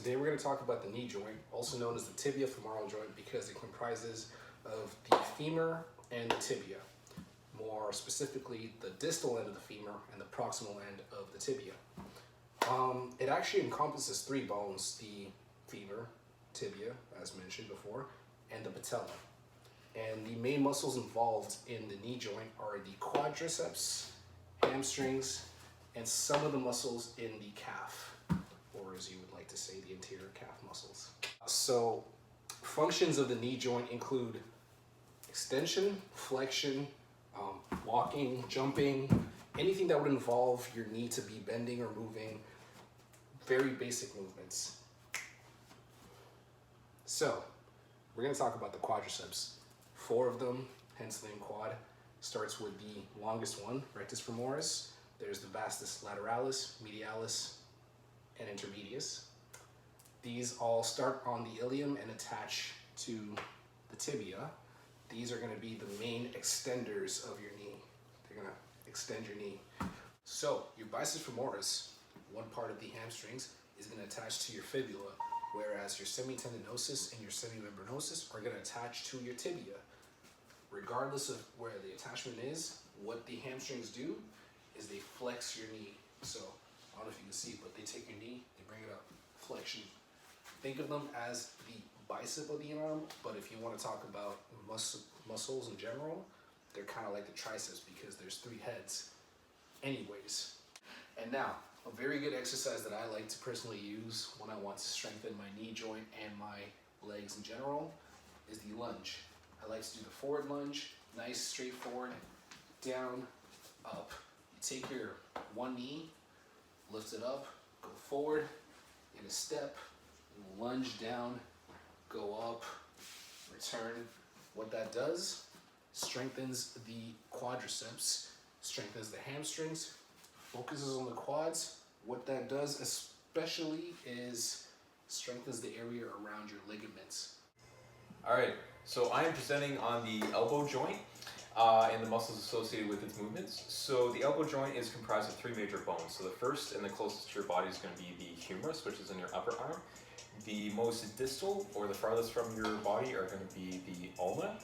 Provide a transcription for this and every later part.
Today we're going to talk about the knee joint, also known as the tibia-femoral joint, because it comprises of the femur and the tibia. More specifically, the distal end of the femur and the proximal end of the tibia. It actually encompasses three bones: the femur, tibia, as mentioned before, and the patella. And the main muscles involved in the knee joint are the quadriceps, hamstrings, and some of the muscles in the calf, or as you would like to say, the anterior calf muscles. So functions of the knee joint include extension, flexion, walking, jumping, anything that would involve your knee to be bending or moving, very basic movements. So we're going to talk about the quadriceps. 4 of them, hence the name quad. Starts with the longest one, rectus femoris. There's the vastus lateralis, medialis, and intermedius. These all start on the ilium and attach to the tibia. These are going to be the main extenders of your knee. They're going to extend your knee. So your biceps femoris, one part of the hamstrings, is going to attach to your fibula, whereas your semitendinosus and your semimembranosus are going to attach to your tibia. Regardless of where the attachment is, what the hamstrings do is they flex your knee. So I don't know if you can see, but they take your knee, they bring it up, flexion. Think of them as the bicep of the arm, but if you want to talk about muscles in general, they're kind of like the triceps because there's 3 heads. Anyways, and now a very good exercise that I like to personally use when I want to strengthen my knee joint and my legs in general is the lunge. I like to do the forward lunge, nice, straightforward, down, up. You take your one knee, lift it up, go forward in a step, lunge down, go up, return. What that does, strengthens the quadriceps, strengthens the hamstrings, focuses on the quads. What that does especially is strengthens the area around your ligaments. All right, so I am presenting on the elbow joint and the muscles associated with its movements. So the elbow joint is comprised of 3 major bones. So the first and the closest to your body is going to be the humerus, which is in your upper arm. The most distal, or the farthest from your body, are going to be the ulna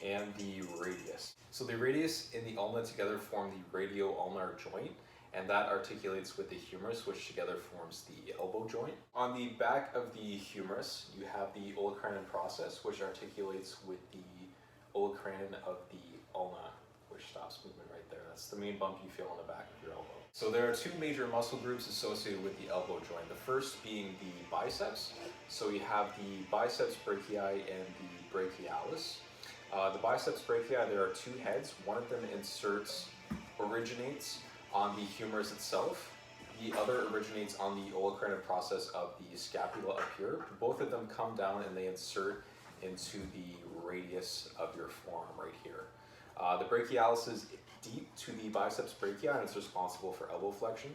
and the radius. So the radius and the ulna together form the radio-ulnar joint, and that articulates with the humerus, which together forms the elbow joint. On the back of the humerus, you have the olecranon process, which articulates with the olecranon of the ulna, which stops movement right there. That's the main bump you feel on the back of your elbow. So there are 2 major muscle groups associated with the elbow joint. The first being the biceps. So you have the biceps brachii and the brachialis. The biceps brachii, there are 2 heads. One of them originates on the humerus itself. The other originates on the olecranon process of the scapula up here. Both of them come down and they insert into the radius of your forearm right here. The brachialis is deep to the biceps brachii and it's responsible for elbow flexion.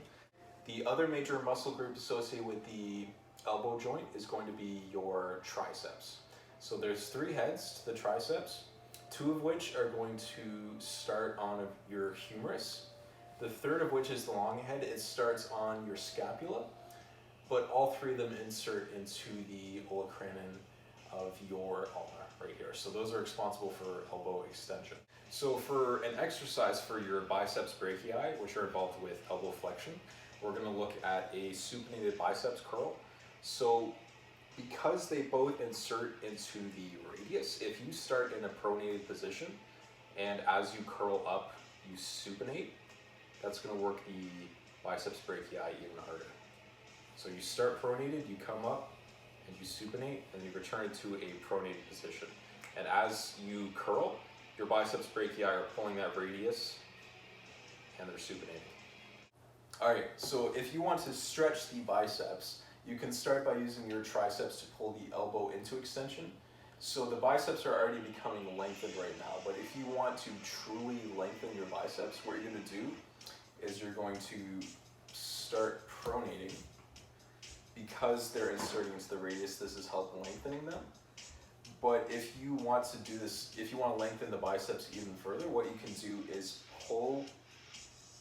The other major muscle group associated with the elbow joint is going to be your triceps. So there's 3 heads to the triceps, 2 of which are going to start on your humerus. The third of which is the long head. It starts on your scapula, but all 3 of them insert into the olecranon of your ulna right here. So those are responsible for elbow extension. So for an exercise for your biceps brachii, which are involved with elbow flexion, we're going to look at a supinated biceps curl. So because they both insert into the radius, if you start in a pronated position and as you curl up, you supinate, that's going to work the biceps brachii even harder. So you start pronated, you come up, and you supinate, and you return to a pronated position. And as you curl, your biceps brachii are pulling that radius, and they're supinating. All right, so if you want to stretch the biceps, you can start by using your triceps to pull the elbow into extension. So the biceps are already becoming lengthened right now, but if you want to truly lengthen your biceps, what you're going to do is you're going to start pronating. Because they're inserting into the radius, this is helping lengthening them. But if you want to do this, if you want to lengthen the biceps even further, what you can do is pull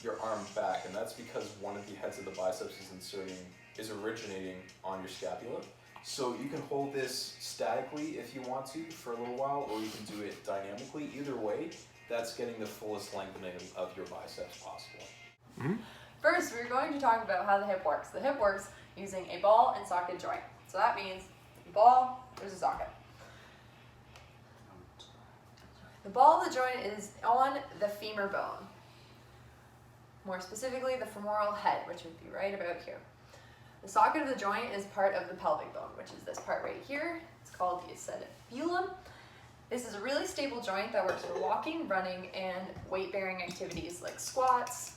your arm back, and that's because one of the heads of the biceps is inserting is originating on your scapula. So you can hold this statically if you want to for a little while, or you can do it dynamically. Either way, that's getting the fullest lengthening of your biceps possible. First, we're going to talk about how the hip works. The hip works using a ball and socket joint. So that means ball, there's a socket. The ball of the joint is on the femur bone. More specifically, the femoral head, which would be right about here. The socket of the joint is part of the pelvic bone, which is this part right here. It's called the acetabulum. This is a really stable joint that works for walking, running, and weight-bearing activities like squats,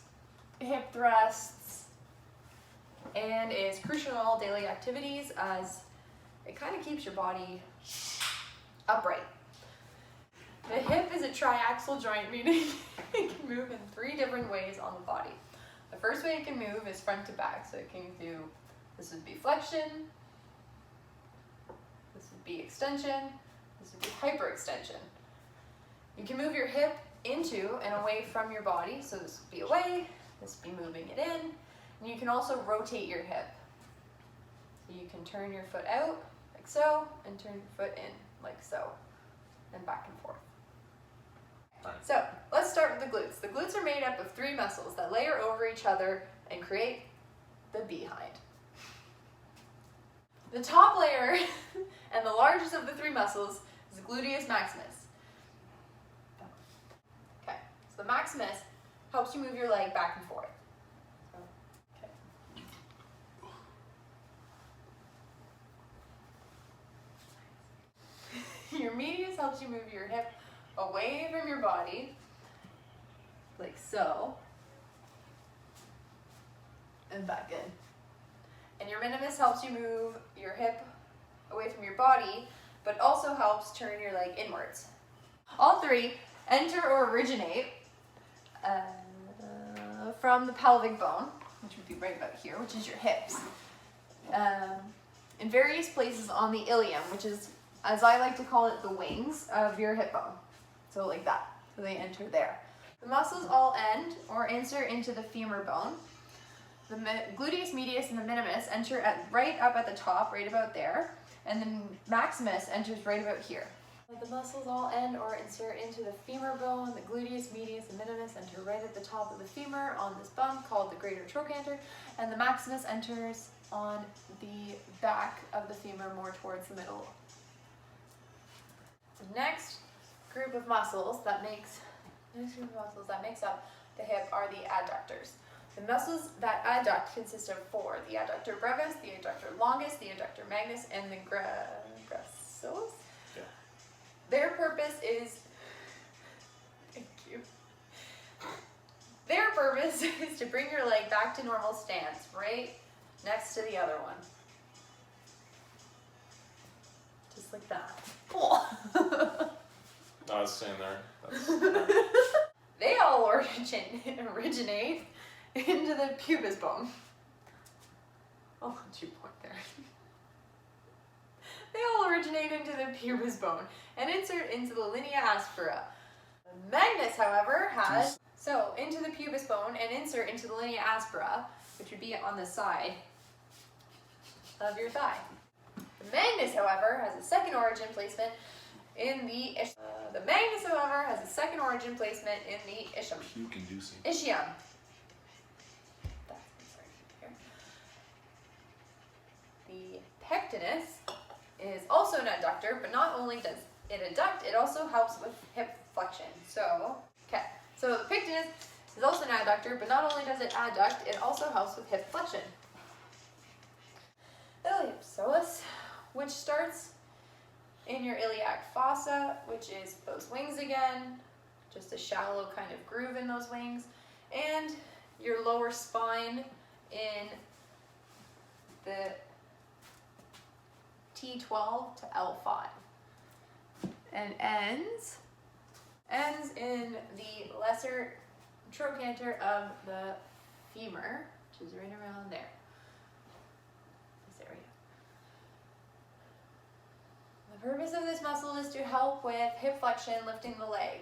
hip thrusts, and is crucial in all daily activities as it kind of keeps your body upright. The hip is a triaxial joint, meaning it can move in 3 different ways on the body. The first way it can move is front to back, so it can do, this would be flexion, this would be extension, this would be hyperextension. You can move your hip into and away from your body, so this would be away, this would be moving it in, and you can also rotate your hip. So you can turn your foot out, like so, and turn your foot in, like so, and back and forth. So, let's start with the glutes. The glutes are made up of 3 muscles that layer over each other and create the behind. The top layer and the largest of the 3 muscles is the gluteus maximus. Okay, so the maximus helps you move your leg back and forth. Okay. Your medius helps you move your hip away from your body, like so, and back in. And your minimus helps you move your hip away from your body, but also helps turn your leg inwards. All 3 enter or originate from the pelvic bone, which would be right about here, which is your hips, in various places on the ilium, which is, as I like to call it, the wings of your hip bone. So like that. So they enter there. The muscles all end or insert into the femur bone. The gluteus medius and the minimus enter right up at the top, right about there. And the maximus enters right about here. The muscles all end or insert into the femur bone. The gluteus medius and minimus enter right at the top of the femur on this bump called the greater trochanter. And the maximus enters on the back of the femur more towards the middle. The next group of muscles that makes up the hip are the adductors. The muscles that adduct consist of 4: the adductor brevis, the adductor longus, the adductor magnus, and the gracilis. Yeah. Their purpose is, thank you. Their purpose is to bring your leg back to normal stance, right next to the other one. Just like that. No, it's staying there. They all originate into the pubis bone. I'll let you point there. They all originate into the pubis bone and insert into the linea aspera. The magnus, however, has into the pubis bone and insert into the linea aspera, which would be on the side of your thigh. The magnus, however, has a second origin placement in the ischium. The magnus, however, has a second origin placement in the ischium. Ischium. The pectinus is also an adductor, but not only does it adduct, it also helps with hip flexion. So the pectinus is also an adductor, but not only does it adduct, it also helps with hip flexion. Iliopsoas, which starts in your iliac fossa, which is those wings again, just a shallow kind of groove in those wings, and your lower spine in the T12 to L5, and ends in the lesser trochanter of the femur, which is right around there. This area. The purpose of this muscle is to help with hip flexion, lifting the leg.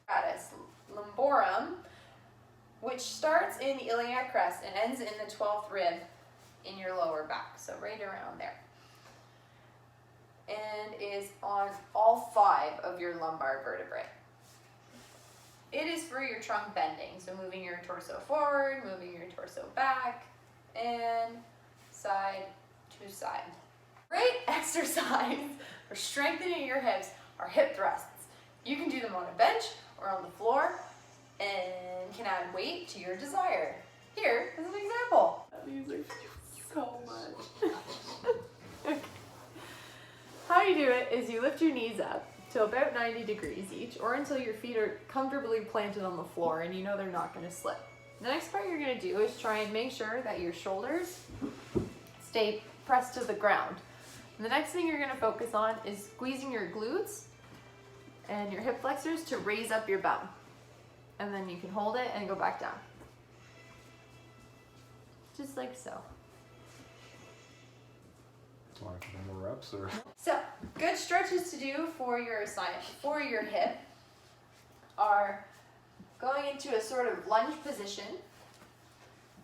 Apparatus lumborum, which starts in the iliac crest and ends in the 12th rib in your lower back, so right around there. And is on all 5 of your lumbar vertebrae. It is for your trunk bending, so moving your torso forward, moving your torso back, and side to side. Great exercise for strengthening your hips are hip thrusts. You can do them on a bench or on the floor and can add weight to your desire. Here is an example. These are so much. Okay. How you do it is you lift your knees up to about 90 degrees each, or until your feet are comfortably planted on the floor and you know they're not going to slip. The next part you're going to do is try and make sure that your shoulders stay pressed to the ground. And the next thing you're going to focus on is squeezing your glutes and your hip flexors to raise up your bum. And then you can hold it and go back down. Just like so. Do you want a couple more reps or? So, good stretches to do for your hip are going into a sort of lunge position.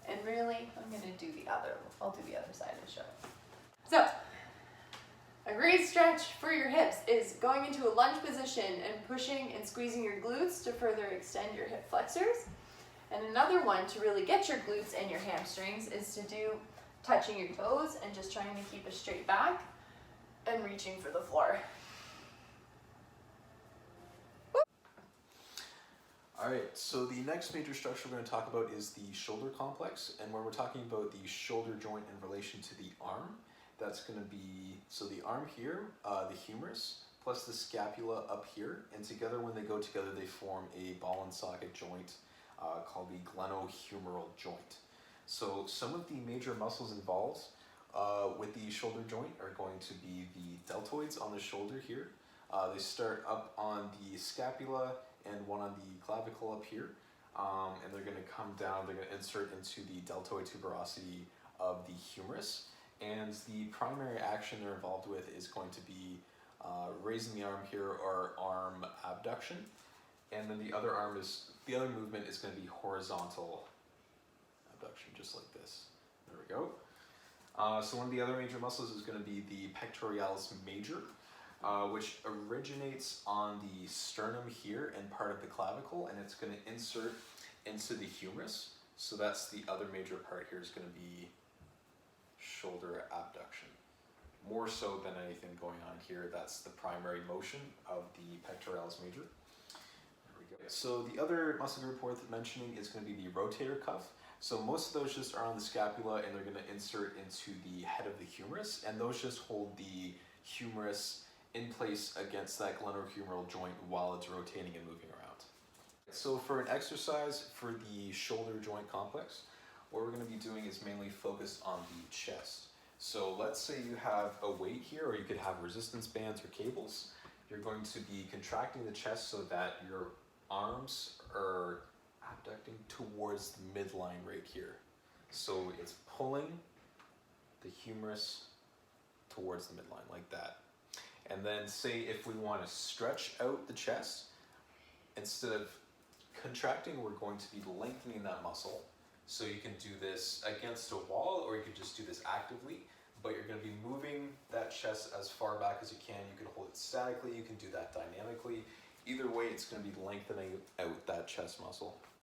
And really, I'll do the other side to show it. So, a great stretch for your hips is going into a lunge position and pushing and squeezing your glutes to further extend your hip flexors. And another one to really get your glutes and your hamstrings is to do touching your toes and just trying to keep a straight back and reaching for the floor. Alright, so the next major structure we're going to talk about is the shoulder complex, and when we're talking about the shoulder joint in relation to the arm, that's going to be, so the arm here, the humerus, plus the scapula up here, and together when they go together they form a ball and socket joint called the glenohumeral joint. So some of the major muscles involved with the shoulder joint are going to be the deltoids on the shoulder here. They start up on the scapula and one on the clavicle up here, and they're going to come down, they're going to insert into the deltoid tuberosity of the humerus, and the primary action they're involved with is going to be raising the arm here, or arm abduction, and then the other movement is going to be horizontal abduction, just like this. There we go. So one of the other major muscles is going to be the pectoralis major, which originates on the sternum here and part of the clavicle, and it's going to insert into the humerus. So that's the other major part here, is going to be shoulder abduction. More so than anything going on here, that's the primary motion of the pectoralis major. There we go. So the other muscle group worth mentioning is going to be the rotator cuff. So most of those just are on the scapula, and they're going to insert into the head of the humerus, and those just hold the humerus in place against that glenohumeral joint while it's rotating and moving around. So for an exercise for the shoulder joint complex, what we're going to be doing is mainly focused on the chest. So let's say you have a weight here, or you could have resistance bands or cables. You're going to be contracting the chest so that your arms are abducting towards the midline right here. So it's pulling the humerus towards the midline like that. And then say if we want to stretch out the chest, instead of contracting, we're going to be lengthening that muscle. So you can do this against a wall, or you could just do this actively, but you're going to be moving that chest as far back as you can. You can hold it statically, you can do that dynamically. Either way, it's going to be lengthening out that chest muscle.